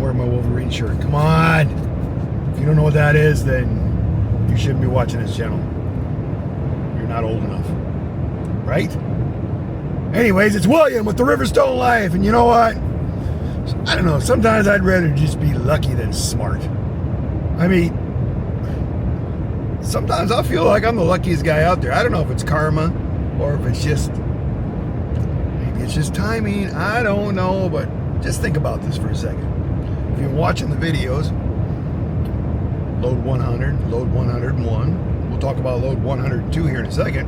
wearing my Wolverine shirt. Come on. If you don't know what that is, then you shouldn't be watching this channel. You're not old enough. Right? Anyways, it's William with the Riverstone Life. And you know what? I don't know. Sometimes I'd rather just be lucky than smart. I mean, sometimes I feel like I'm the luckiest guy out there. I don't know if it's karma or if it's just, maybe it's just timing. I don't know, but just think about this for a second. If you're watching the videos, load 100, load 101. We'll talk about load 102 here in a second.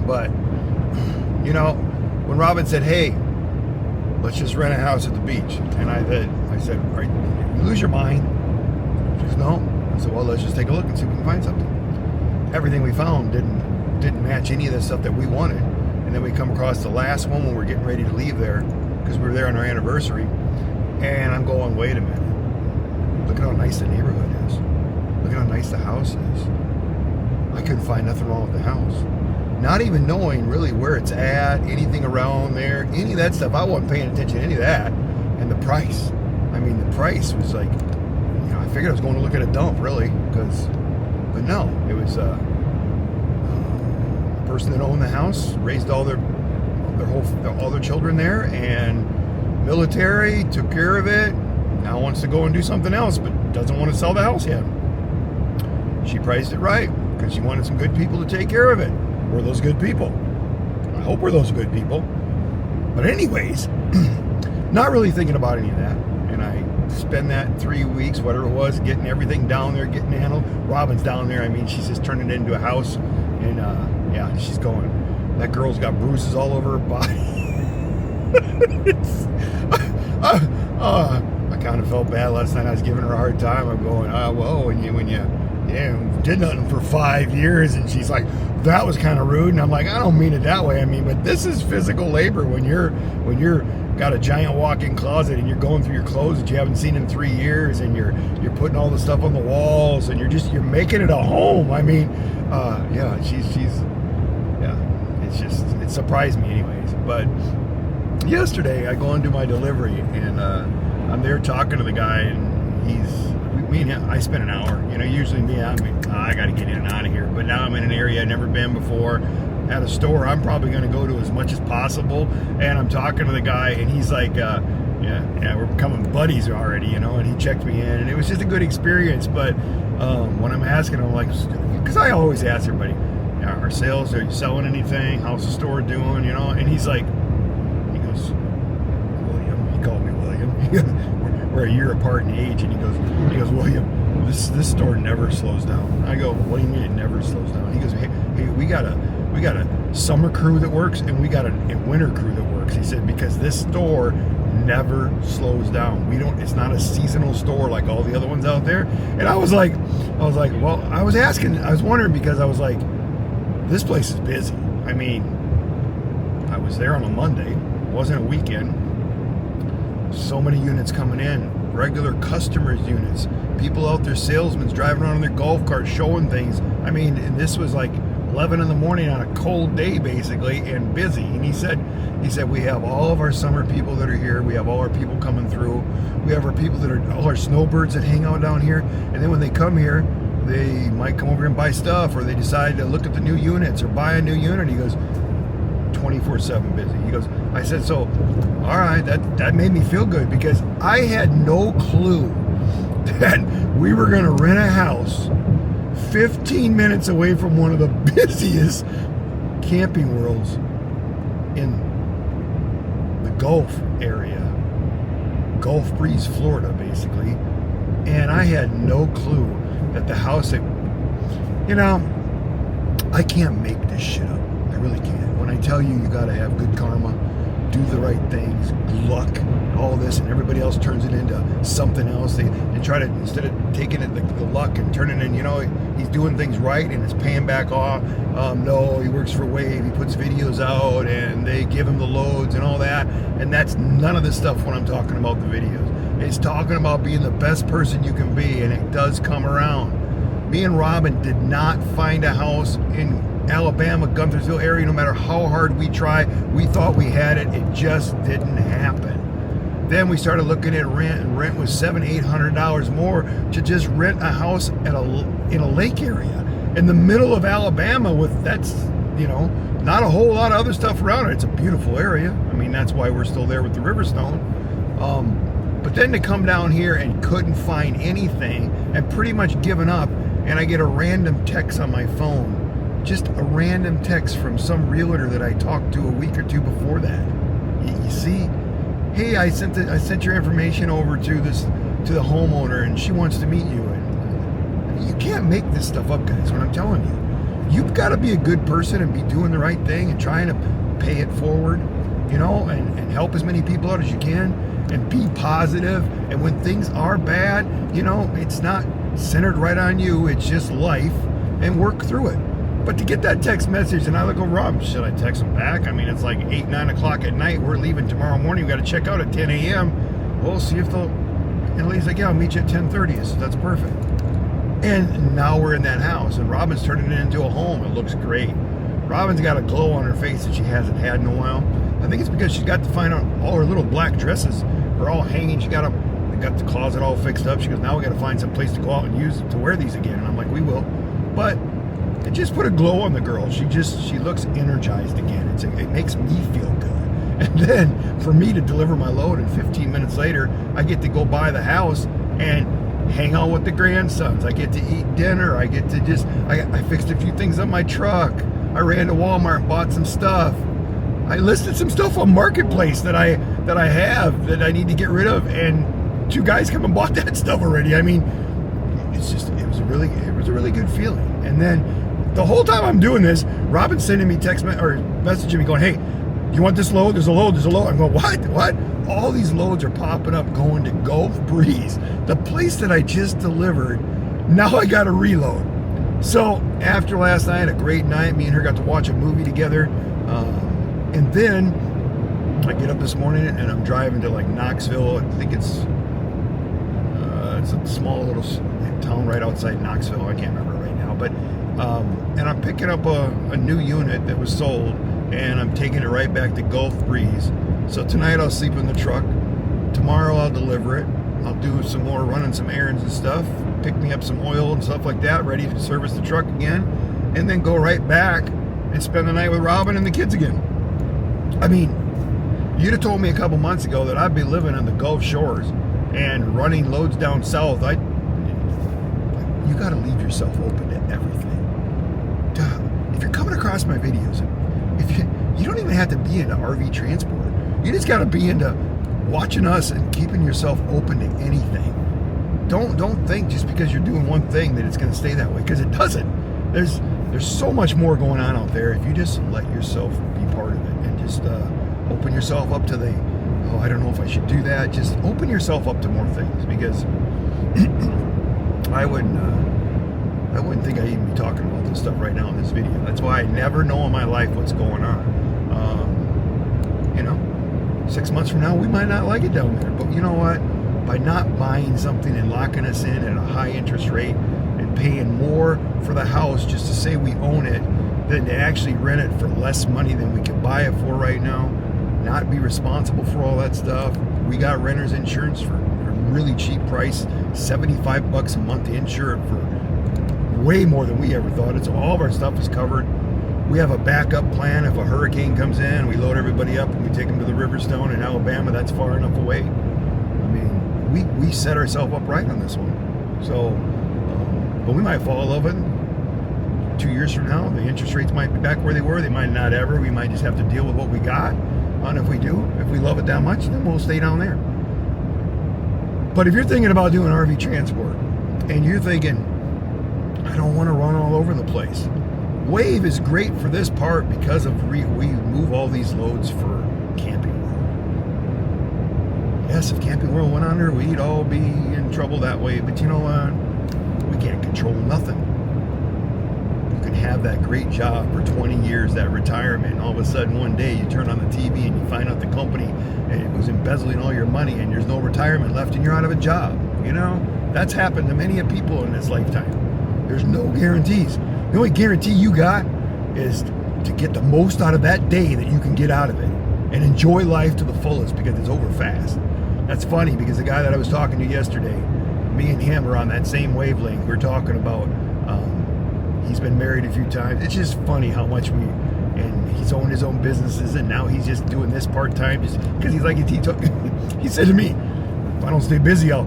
But, you know, when Robin said, hey, let's just rent a house at the beach. And I said, all right, you lose your mind? She goes, no. I said, well, let's just take a look and see if we can find something. Everything we found didn't match any of the stuff that we wanted. And then we come across the last one when we're getting ready to leave there, because we were there on our anniversary. And I'm going, wait a minute. Look at how nice the neighborhood is. Look at how nice the house is. I couldn't find nothing wrong with the house. Not even knowing really where it's at, anything around there, any of that stuff. I wasn't paying attention to any of that. And the price. I mean, the price was like, you know, I figured I was going to look at a dump, really, but no, it was a person that owned the house, raised all their children there, and military, took care of it. Now wants to go and do something else, but doesn't want to sell the house yet. She priced it right because she wanted some good people to take care of it. We're those good people. I hope we're those good people. But anyways, not really thinking about any of that. And I spend that 3 weeks, whatever it was, getting everything down there, getting handled. Robin's down there. I mean, she's just turning it into a house. And yeah, she's going. That girl's got bruises all over her body. I kind of felt bad last night. I was giving her a hard time. I'm going, well, when you did nothing for 5 years, and she's like, that was kind of rude. And I'm like, I don't mean it that way. I mean, but this is physical labor when you're got a giant walk-in closet and you're going through your clothes that you haven't seen in 3 years, and you're putting all the stuff on the walls, and you're making it a home. I mean, yeah, she's it surprised me anyways. But yesterday I go into my delivery, and I'm there talking to the guy, and me and him, I spent an hour. You know, usually I got to get in and out of here. But now I'm in an area I've never been before, at a store I'm probably going to go to as much as possible. And I'm talking to the guy, and he's like, yeah, we're becoming buddies already, you know. And he checked me in, and it was just a good experience. But when I'm asking him, like, because I always ask everybody, are sales, are you selling anything? How's the store doing? You know, and he's like, he goes, William, he called me William. We're a year apart in age, and he goes, William, this store never slows down. I go, what do you mean it never slows down? He goes, hey, we got a summer crew that works, and we got a winter crew that works. He said, because this store never slows down. It's not a seasonal store like all the other ones out there. And I was like, well, I was wondering, because I was like, this place is busy. I mean, I was there on a Monday, it wasn't a weekend. So many units coming in, regular customers units, people out there, salesmen driving around in their golf carts showing things. I mean, and this was like 11 in the morning on a cold day basically, and busy. And he said we have all of our summer people that are here, we have all our people coming through, we have our people that are all our snowbirds that hang out down here, and then when they come here, they might come over here and buy stuff, or they decide to look at the new units or buy a new unit. He goes, 24/7 busy. He goes, I said, so, all right, that made me feel good, because I had no clue that we were going to rent a house 15 minutes away from one of the busiest camping worlds in the Gulf area, Gulf Breeze, Florida, basically. And I had no clue that the house that, you know, I can't make this shit up. I really can't. When I tell you got to have good karma, do the right things, luck, all this, and everybody else turns it into something else. They try to, instead of taking it the luck and turning it in, you know, he's doing things right and it's paying back off. No, he works for Wave, he puts videos out and they give him the loads and all that. And that's none of the stuff when I'm talking about the videos. It's talking about being the best person you can be, and it does come around. Me and Robin did not find a house in Alabama, Guntersville area, no matter how hard we tried. We thought we had it. It just didn't happen. Then we started looking at rent, and rent was $700-800 more to just rent a house in a lake area in the middle of Alabama. That's not a whole lot of other stuff around it. It's a beautiful area. I mean, that's why we're still there with the Riverstone. But then to come down here and couldn't find anything and pretty much given up, and I get a random text on my phone, just a random text from some realtor that I talked to a week or two before that. You see, hey, I sent your information over to the homeowner, and she wants to meet you. And you can't make this stuff up, guys. What I'm telling you, you've got to be a good person and be doing the right thing and trying to pay it forward, and help as many people out as you can. And be positive. And when things are bad, it's not centered right on you. It's just life, and work through it. But to get that text message, and I look, Rob, should I text him back? I mean, it's like 8-9 o'clock at night. We're leaving tomorrow morning. We got to check out at 10 a.m. We'll see if they'll. And he's like, yeah, I'll meet you at 10:30. So that's perfect. And now we're in that house, and Robin's turning it into a home. It looks great. Robin's got a glow on her face that she hasn't had in a while. I think it's because she got to find out all her little black dresses are all hanging. She got the closet all fixed up. She goes, now we got to find some place to go out and use to wear these again. And I'm like, we will. But it just put a glow on the girl. She looks energized again. It makes me feel good. And then for me to deliver my load, and 15 minutes later, I get to go by the house and hang out with the grandsons. I get to eat dinner. I get to I fixed a few things on my truck. I ran to Walmart and bought some stuff. I listed some stuff on Marketplace that I have that I need to get rid of, and 2 guys come and bought that stuff already. I mean, it was a really good feeling. And then the whole time I'm doing this, Robin's sending me messaging me going, hey, do you want this load? There's a load. I'm going, what? All these loads are popping up going to Gulf Breeze, the place that I just delivered. Now I got to reload. So after last night, a great night, me and her got to watch a movie together. And then I get up this morning and I'm driving to like Knoxville. I think it's a small little town right outside Knoxville. I can't remember right now, but and I'm picking up a new unit that was sold, and I'm taking it right back to Gulf Breeze. So tonight I'll sleep in the truck. Tomorrow I'll deliver it. I'll do some more running some errands and stuff, pick me up some oil and stuff like that, ready to service the truck again, and then go right back and spend the night with Robin and the kids again. I mean, you'd have told me a couple months ago that I'd be living on the Gulf Shores and running loads down south. You got to leave yourself open to everything. Duh. If you're coming across my videos, if you don't even have to be into RV transport. You just got to be into watching us and keeping yourself open to anything. Don't think just because you're doing one thing that it's going to stay that way, because it doesn't. There's so much more going on out there if you just let yourself be part of it. Just open yourself up to I don't know if I should do that. Just open yourself up to more things, because I wouldn't think I'd even be talking about this stuff right now in this video. That's why I never know in my life what's going on. 6 months from now, we might not like it down there. But you know what? By not buying something and locking us in at a high interest rate and paying more for the house just to say we own it, than to actually rent it for less money than we can buy it for right now, not be responsible for all that stuff. We got renter's insurance for a really cheap price, $75 a month to insure it for way more than we ever thought. So all of our stuff is covered. We have a backup plan. If a hurricane comes in, we load everybody up and we take them to the Riverstone in Alabama. That's far enough away. I mean, we set ourselves up right on this one. So, but we might fall in love with it. 2 years from now, the interest rates might be back where they were. They might not ever. We might just have to deal with what we got. And if we do, if we love it that much, then we'll stay down there. But if you're thinking about doing RV transport and you're thinking, I don't want to run all over the place, Wave is great for this part because of we move all these loads for Camping World. Yes, if Camping World went under, we'd all be in trouble that way. But you know what? We can't control nothing. You can have that great job for 20 years, that retirement, and all of a sudden one day you turn on the TV and you find out the company and it was embezzling all your money and there's no retirement left and you're out of a job. That's happened to many people in this lifetime. There's no guarantees. The only guarantee you got is to get the most out of that day that you can get out of it and enjoy life to the fullest, because it's over fast. That's funny because the guy that I was talking to yesterday, me and him are on that same wavelength. We're talking about he's been married a few times. It's just funny how much and he's owned his own businesses, and now he's just doing this part-time just because he's like, he said to me, if I don't stay busy, I'll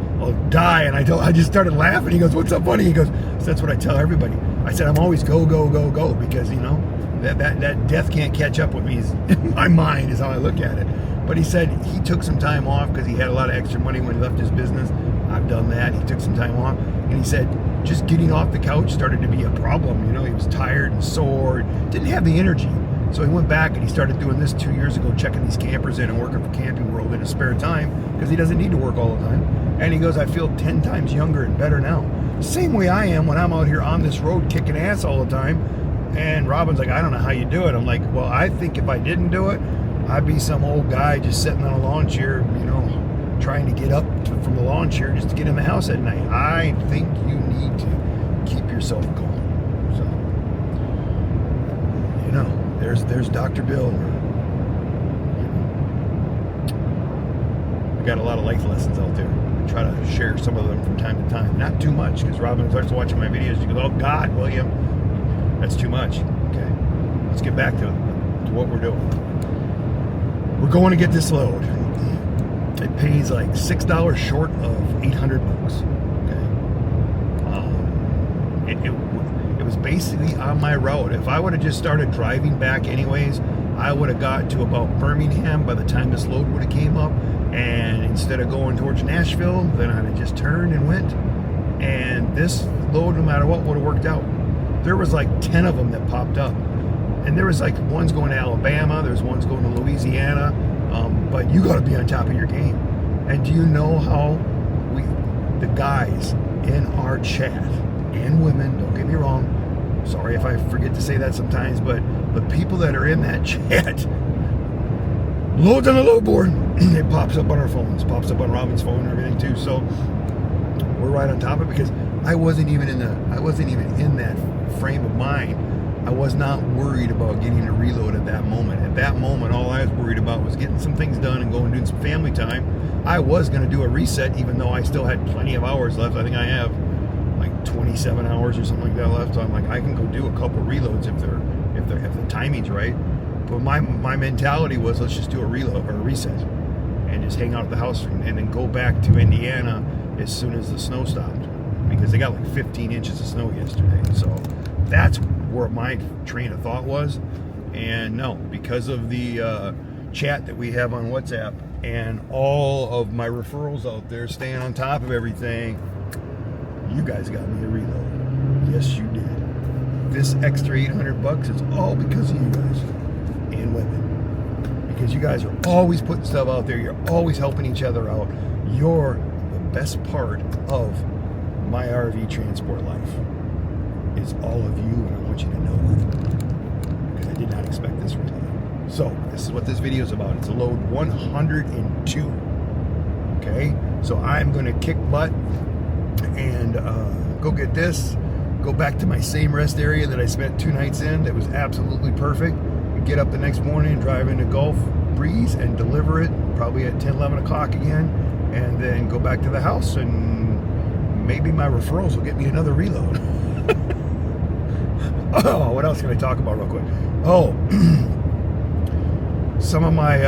die. And I just started laughing. He goes, what's up, buddy? He goes, so that's what I tell everybody. I said, I'm always go, go, go, go, because, you know, that death can't catch up with me in my mind is how I look at it. But he said he took some time off because he had a lot of extra money when he left his business. I've done that. He took some time off, and he said just getting off the couch started to be a problem. You know, he was tired and sore, didn't have the energy. So he went back and he started doing this 2 years ago, checking these campers in and working for Camping World in his spare time because he doesn't need to work all the time. And he goes, I feel 10 times younger and better now. Same way I am when I'm out here on this road kicking ass all the time. And Robin's like, I don't know how you do it. I'm like, well, I think if I didn't do it, I'd be some old guy just sitting on a lawn chair, you know, trying to get up from the lawn chair just to get in the house at night. I think you need to keep yourself going. So, you know, there's Dr. Bill. We got a lot of life lessons out there. I try to share some of them from time to time. Not too much, because Robin starts watching my videos. She goes, oh God, William, that's too much. Okay, let's get back to what we're doing. We're going to get this load. It pays like $6 short of $800. Okay. It was basically on my route. If I would have just started driving back anyways, I would have got to about Birmingham by the time this load would have came up. And instead of going towards Nashville, then I'd have just turned and went. And this load, no matter what, would have worked out. There was like 10 of them that popped up. And there was like ones going to Alabama, there's ones going to Louisiana, but you got to be on top of your game. And do you know how the guys in our chat, and women, don't get me wrong, sorry if I forget to say that sometimes, but the people that are in that chat, loads on the load board, it pops up on our phones, pops up on Robin's phone and everything too. So we're right on top of it because I wasn't even in that frame of mind. I was not worried about getting a reload at that moment. At that moment, all I was worried about was getting some things done and going and doing some family time. I was going to do a reset, even though I still had plenty of hours left. I think I have like 27 hours or something like that left. So I'm like, I can go do a couple reloads if the timing's right. But my mentality was, let's just do a reload or a reset and just hang out at the house and then go back to Indiana as soon as the snow stopped, because they got like 15 inches of snow yesterday. So that's where my train of thought was. And no, because of the chat that we have on WhatsApp and all of my referrals out there staying on top of everything, you guys got me a reload. Yes, you did. This extra $800 is all because of you guys and women, because you guys are always putting stuff out there. You're always helping each other out. You're the best part of my RV transport life. Is all of you, and I want you to know that, because I did not expect this from you. So this is what this video is about. It's a load 102. Okay, so I'm going to kick butt and go get this, go back to my same rest area that I spent 2 nights in. That was absolutely perfect. Get up the next morning and drive into Gulf Breeze and deliver it probably at 10, 11 o'clock again, and then go back to the house, and maybe my referrals will get me another reload. Oh, what else can I talk about real quick? Oh, some of my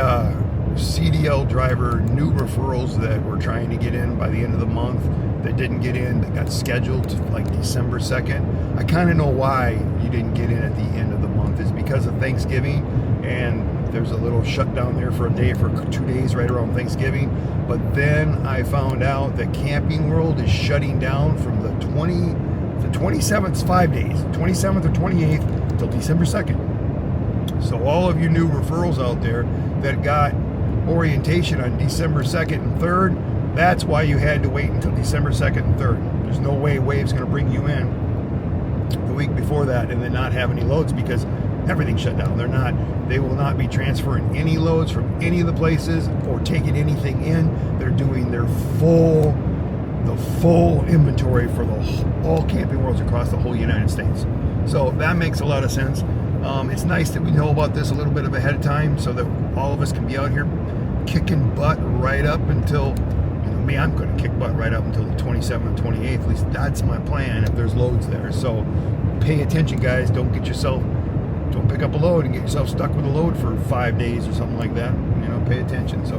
CDL driver new referrals that we're trying to get in by the end of the month that didn't get in, that got scheduled to like December 2nd. I kind of know why you didn't get in at the end of the month. It's because of Thanksgiving, and there's a little shutdown there for 2 days right around Thanksgiving. But then I found out that Camping World is shutting down from the 27th, 5 days, 27th or 28th till December 2nd. So all of you new referrals out there that got orientation on December 2nd and 3rd, that's why you had to wait until December 2nd and 3rd. There's no way Wave's going to bring you in the week before that and then not have any loads, because everything's shut down. They will not be transferring any loads from any of the places or taking anything in. They're doing their full inventory for all Camping Worlds across the whole United States. So that makes a lot of sense. It's nice that we know about this a little bit ahead of time so that all of us can be out here kicking butt right up until, me, I'm going to kick butt right up until the 27th and 28th. At least that's my plan if there's loads there. So pay attention, guys. Don't pick up a load and get yourself stuck with a load for 5 days or something like that. Pay attention. So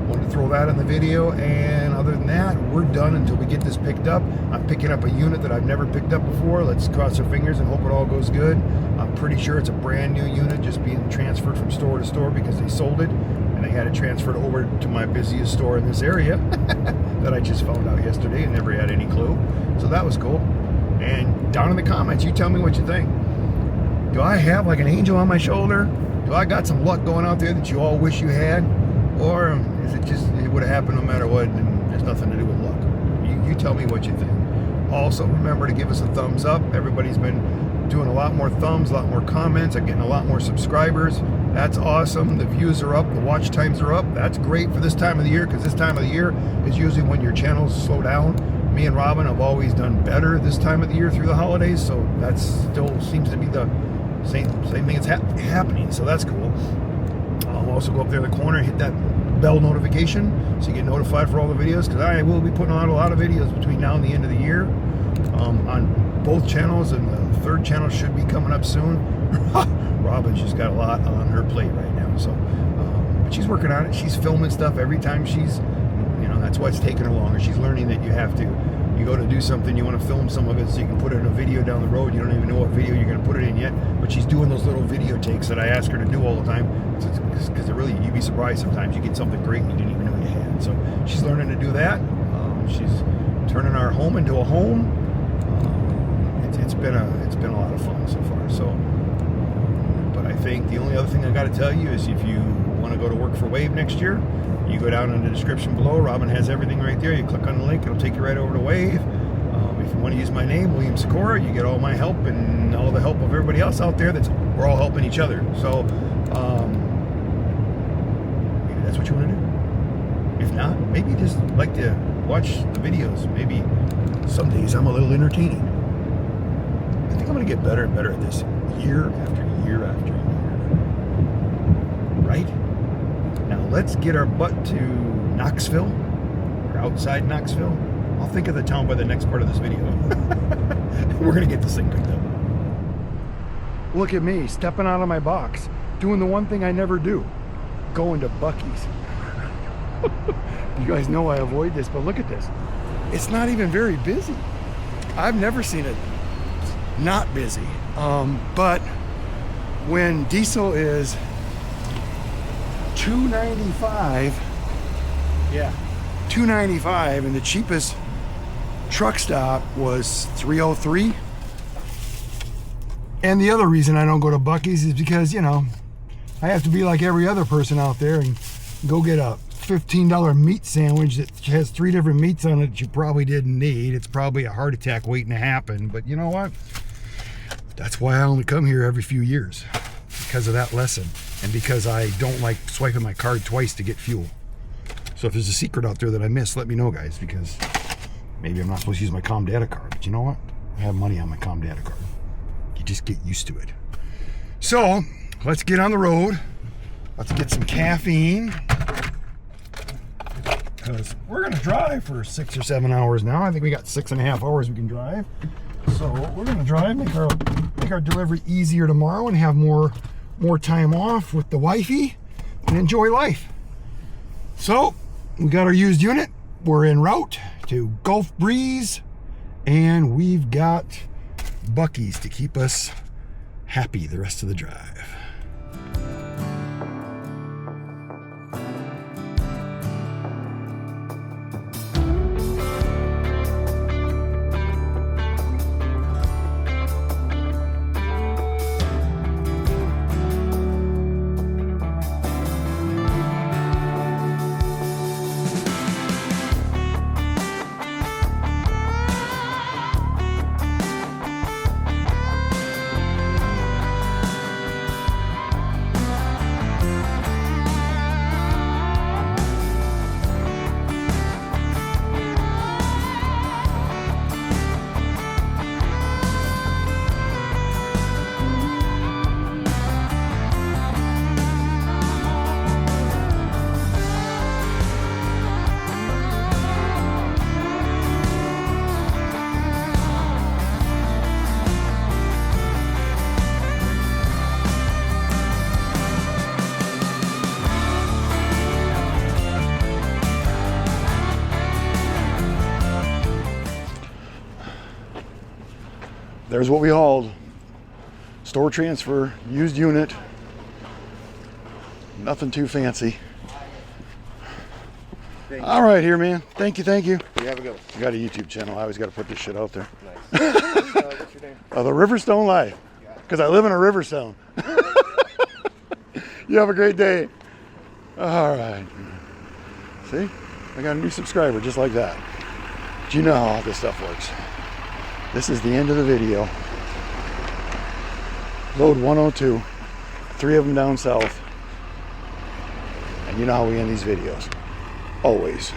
wanted to throw that in the video, and other than that, we're done until we get this picked up. I'm picking up a unit that I've never picked up before. Let's cross our fingers and hope it all goes good. I'm pretty sure it's a brand new unit just being transferred from store to store because they sold it and they had it transferred over to my busiest store in this area that I just found out yesterday and never had any clue. So that was cool. And down in the comments, you tell me what you think. Do I have like an angel on my shoulder? Do I got some luck going out there that you all wish you had? Or is it just, it would have happened no matter what and there's nothing to do with luck? You tell me what you think. Also, remember to give us a thumbs up. Everybody's been doing a lot more thumbs, a lot more comments. I'm getting a lot more subscribers. That's awesome. The views are up, the watch times are up. That's great for this time of the year, because this time of the year is usually when your channels slow down. Me and Robin have always done better this time of the year through the holidays, so that still seems to be the same thing that's happening, so that's cool. I'll also go up there in the corner and hit that bell notification so you get notified for all the videos, because I will be putting out a lot of videos between now and the end of the year on both channels, and the third channel should be coming up soon. Robin, she's got a lot on her plate right now, so but she's working on it. She's filming stuff every time she's, that's why it's taking her longer. She's learning that you go to do something, you want to film some of it so you can put it in a video down the road. You don't even know what video you're going to put it in yet, but she's doing those little video takes that I ask her to do all the time, because really, you'd be surprised sometimes you get something great and you didn't even know you had. So she's learning to do that. She's turning our home into a home. It's been a lot of fun so far. So, but I think the only other thing I got to tell you is, if you want to go to work for Wave next year, you go down in the description below. Robin has everything right there. You click on the link, it'll take you right over to Wave. If you want to use my name, William 𝐔𝐸𝐽𝐸, you get all my help and all the help of everybody else out there. We're all helping each other. So maybe that's what you want to do. If not, maybe you just like to watch the videos. Maybe some days I'm a little entertaining. I think I'm going to get better and better at this year after year after year. Right? Now let's get our butt to Knoxville, or outside Knoxville. I'll think of the town by the next part of this video. We're going to get this thing picked up. Look at me, stepping out of my box, doing the one thing I never do, going to Buc-ee's. You guys know I avoid this, but look at this. It's not even very busy. I've never seen it not busy. But when diesel is $2.95, yeah, $2.95, and the cheapest truck stop was $3.03. And the other reason I don't go to Buc-ee's is because, I have to be like every other person out there and go get a $15 meat sandwich that has 3 different meats on it that you probably didn't need. It's probably a heart attack waiting to happen. But you know what? That's why I only come here every few years, because of that lesson, and because I don't like swiping my card twice to get fuel. So if there's a secret out there that I missed, let me know, guys, because maybe I'm not supposed to use my COM data card, but you know what? I have money on my COM data card. You just get used to it. So let's get on the road. Let's get some caffeine, because we're gonna drive for 6 or 7 hours now. I think we got 6.5 hours we can drive. So we're gonna drive, make our delivery easier tomorrow, and have more time off with the wifey and enjoy life. So we got our used unit. We're en route to Gulf Breeze, and we've got Buc-ee's to keep us happy the rest of the drive. there's what we hauled. Store transfer, used unit. Nothing too fancy. All right here, man. Thank you, thank you. You have a good one. You got a YouTube channel. I always got to put this shit out there. Nice. What's your name? The Riverstone Life. Because I live in a Riverstone. You have a great day. All right. See? I got a new subscriber just like that. Do you know how all this stuff works? This is the end of the video. Load 102. 3 of them down south. And you know how we end these videos. Always.